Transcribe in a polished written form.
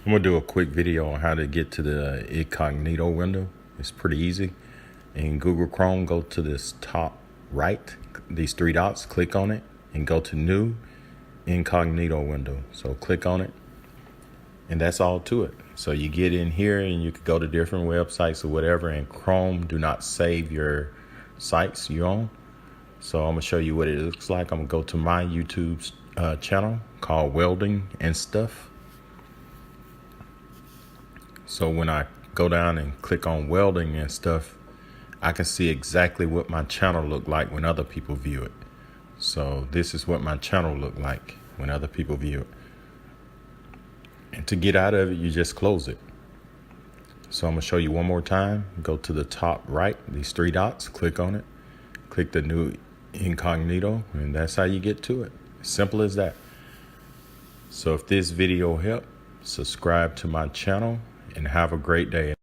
I'm gonna do a quick video on how to get to the incognito window. It's pretty easy. In Google Chrome, go to this top right, these three dots, click on it and go to new incognito window. So click on it and that's all to it. So you get in here and you can go to different websites or whatever. In Chrome, do not save your sites you own. So I'm gonna show you what it looks like. I'm gonna go to my YouTube channel called Welding and Stuff. So when I go down and click on welding and stuff, I can see exactly what my channel looked like when other people view it. So this is what my channel looked like when other people view it. And to get out of it, you just close it. So I'm gonna show you one more time. Go to the top right, these three dots, click on it, click the new incognito, and that's how you get to it. Simple as that. So if this video helped, subscribe to my channel and have a great day.